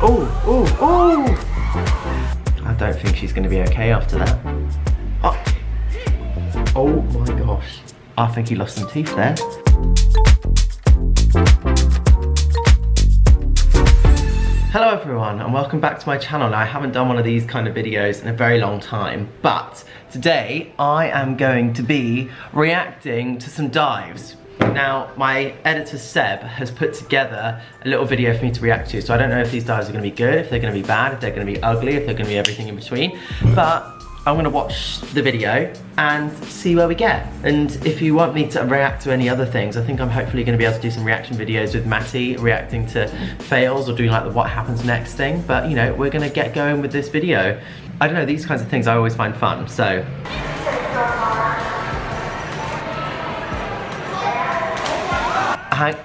Oh, oh, oh! I don't think she's going to be okay after that. Oh, oh my gosh. I think he lost some teeth there. Hello everyone and welcome back to my channel. Now I haven't done one of these kind of videos in a very long time, but today I am going to be reacting to some dives. Now my editor Seb has put together a little video for me to react to, so I don't know if these dives are going to be good, if they're going to be bad, if they're going to be ugly, if they're going to be everything in between, but I'm going to watch the video and see where we get. And if you want me to react to any other things, I think I'm hopefully going to be able to do some reaction videos with Matty, reacting to fails or doing like the what happens next thing. But you know, we're going to get going with this video. I don't know, these kinds of things I always find fun, so.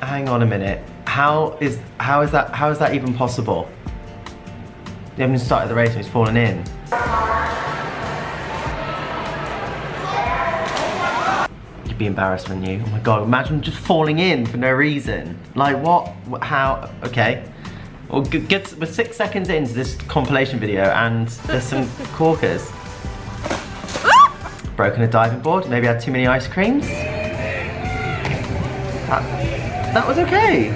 Hang on a minute. How is that even possible? They haven't even started the race and he's fallen in. You'd be embarrassed, wouldn't you? Oh my god, imagine just falling in for no reason. Like what? How? Okay. Well, we're 6 seconds into this compilation video and there's some corkers. Broken a diving board, maybe had too many ice creams. That was okay.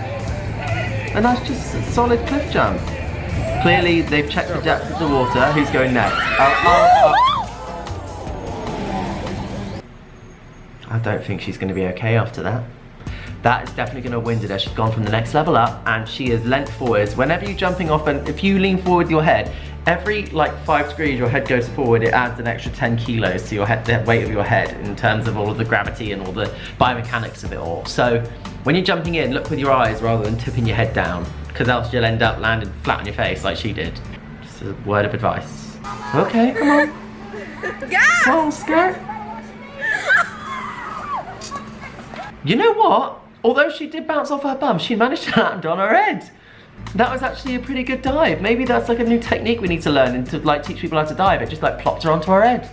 A nice, just solid cliff jump. Clearly, they've checked the depth of the water. Who's going next? Oh. I don't think she's going to be okay after that. That is definitely going to have winded her. She's gone from the next level up and she is leant forwards. Whenever you're jumping off, and if you lean forward with your head, every like 5 degrees your head goes forward, it adds an extra 10 kilos to your head, the weight of your head, in terms of all of the gravity and all the biomechanics of it all. So when you're jumping in, look with your eyes rather than tipping your head down, because else you'll end up landing flat on your face like she did. Just a word of advice. Okay, come on. Come on, skirt. You know what? Although she did bounce off her bum, she managed to land on her head. That was actually a pretty good dive. Maybe that's like a new technique we need to learn and to like teach people how to dive. It just like plopped her onto her head.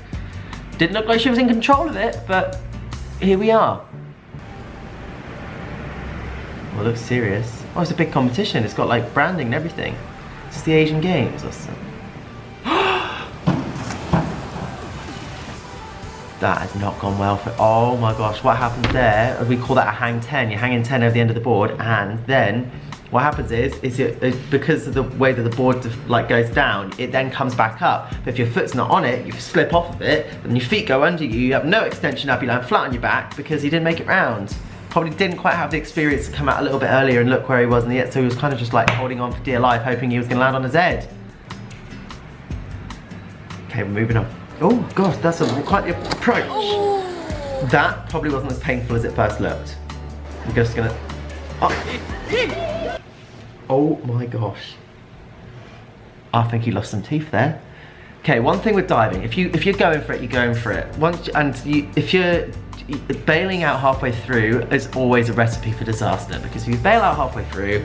Didn't look like she was in control of it, but here we are. Well, it looks serious. Oh, it's a big competition. It's got like branding and everything. It's just the Asian Games or something. That has not gone well for, oh my gosh, what happens there? We call that a hang 10. You're hanging 10 over the end of the board, and then what happens is because of the way that the board like goes down, it then comes back up. But if your foot's not on it, you slip off of it, and your feet go under you, you have no extension up, you land flat on your back because you didn't make it round. Probably didn't quite have the experience to come out a little bit earlier and look where he was in the end, so he was kind of just like holding on for dear life, hoping he was gonna land on his head. Okay, we're moving on. Oh gosh, that's quite the approach. Oh. That probably wasn't as painful as it first looked. I'm just gonna, oh my gosh. I think he lost some teeth there. Okay, one thing with diving, if you're going for it, you're going for it. If you're bailing out halfway through, is always a recipe for disaster, because if you bail out halfway through,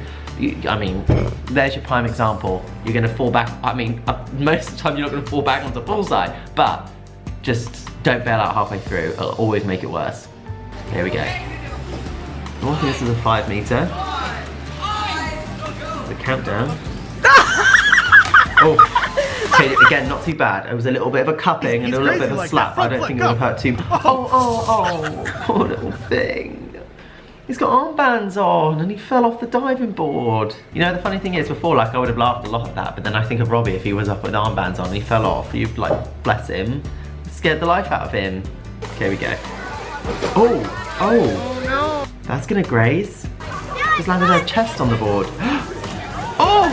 I mean, there's your prime example. You're gonna fall back, I mean, most of the time you're not gonna fall back onto bullseye, but just don't bail out halfway through. It'll always make it worse. Here we go. I think this is a 5 meter. The countdown. Oh, okay, again, not too bad. It was a little bit of a cupping and a little bit of a slap. I don't think it would have hurt too much. Oh, poor little thing. He's got armbands on and he fell off the diving board. You know, the funny thing is, before, like, I would have laughed a lot at that, but then I think of Robbie, if he was up with armbands on and he fell off, you'd like, bless him, scared the life out of him. Okay, we go. Oh no. That's gonna graze. Just landed her chest on the board. Oh!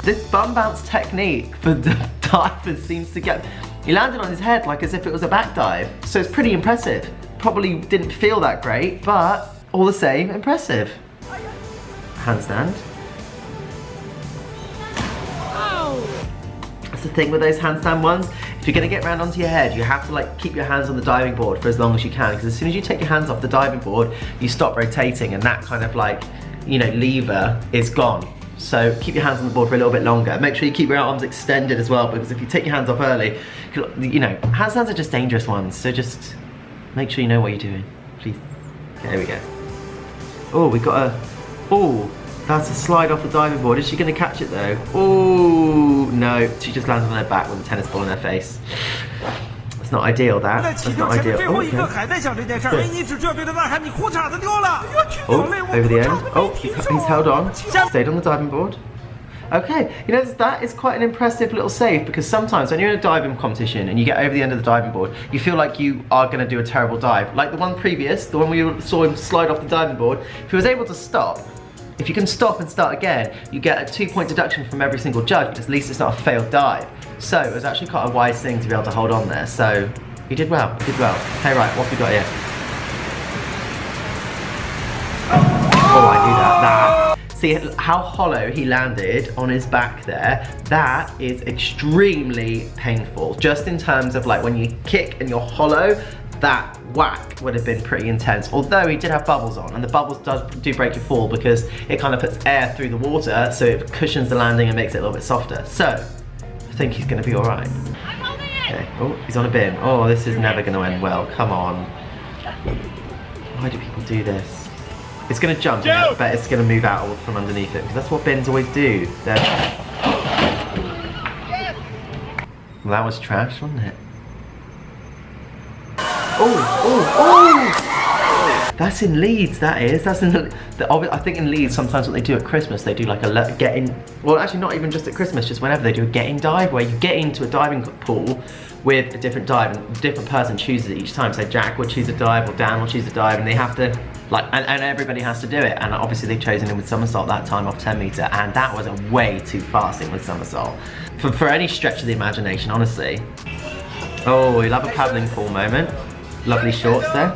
This bum bounce technique for the divers seems to get, he landed on his head like as if it was a back dive. So it's pretty impressive. Probably didn't feel that great, but all the same, impressive. Handstand. That's the thing with those handstand ones. If you're gonna get round onto your head, you have to like keep your hands on the diving board for as long as you can, because as soon as you take your hands off the diving board, you stop rotating, and that kind of like, you know, lever is gone. So keep your hands on the board for a little bit longer. Make sure you keep your arms extended as well, because if you take your hands off early, you know, handstands are just dangerous ones. So just make sure you know what you're doing, please. There we go. Oh, we got a, oh, That's a slide off the diving board. Is she going to catch it though? Oh no, she just landed on her back with a tennis ball in her face. That's not ideal, that. That's not ideal. Oh, okay. Oh, over the end. Oh, he's held on. Stayed on the diving board. Okay, you know, that is quite an impressive little save, because sometimes when you're in a diving competition and you get over the end of the diving board, you feel like you are going to do a terrible dive. Like the one previous, the one where you saw him slide off the diving board, if he was able to stop, if you can stop and start again, you get a 2-point deduction from every single judge, but at least it's not a failed dive. So it was actually quite a wise thing to be able to hold on there. So you did well, you did well. Hey, right, what have we got here? Oh, I knew that. See how hollow he landed on his back there? That is extremely painful. Just in terms of like when you kick and you're hollow, that whack would have been pretty intense. Although he did have bubbles on, and the bubbles do break your fall because it kind of puts air through the water, so it cushions the landing and makes it a little bit softer. So, I think he's gonna be all right. Okay, oh, he's on a bin. Oh, this is never gonna end well, come on. Why do people do this? It's gonna jump, and I bet it's gonna move out from underneath it, because that's what bins always do. Well, that was trash, wasn't it? Oh! That's in Leeds, that is. That's in I think in Leeds, sometimes what they do at Christmas, they do like a get-in, well actually not even just at Christmas, just whenever they do a get-in dive, where you get into a diving pool with a different dive, and a different person chooses it each time. So Jack will choose a dive, or Dan will choose a dive, and they have to, like, and everybody has to do it. And obviously they've chosen him with somersault that time off 10 meter, and that was a way too fast in with somersault. For any stretch of the imagination, honestly. Oh, we love a paddling pool moment. Lovely shorts there.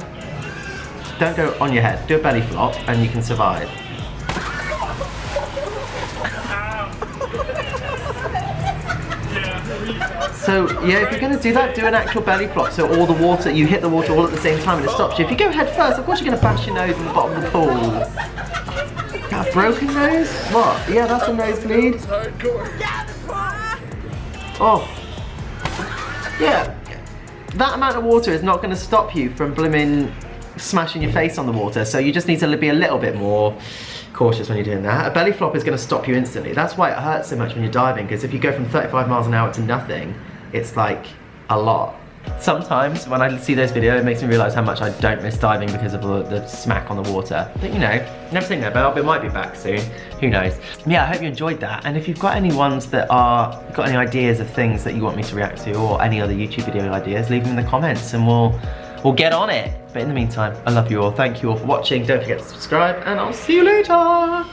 Don't go on your head, do a belly flop and you can survive. So yeah, if you're going to do that, do an actual belly flop, so all the water, you hit the water all at the same time and it stops you. If you go head first, of course you're going to bash your nose in the bottom of the pool. Got a broken nose? What? Yeah, that's a nosebleed. Oh. Yeah. That amount of water is not going to stop you from blimmin' smashing your face on the water, so you just need to be a little bit more cautious when you're doing that. A belly flop is going to stop you instantly. That's why it hurts so much when you're diving, because if you go from 35 miles an hour to nothing, it's like a lot. Sometimes when I see those videos, it makes me realise how much I don't miss diving because of the smack on the water. But you know, never seen that, but it might be back soon. Who knows? Yeah, I hope you enjoyed that. And if you've got any ones that got any ideas of things that you want me to react to, or any other YouTube video ideas, leave them in the comments and we'll get on it. But in the meantime, I love you all. Thank you all for watching. Don't forget to subscribe, and I'll see you later.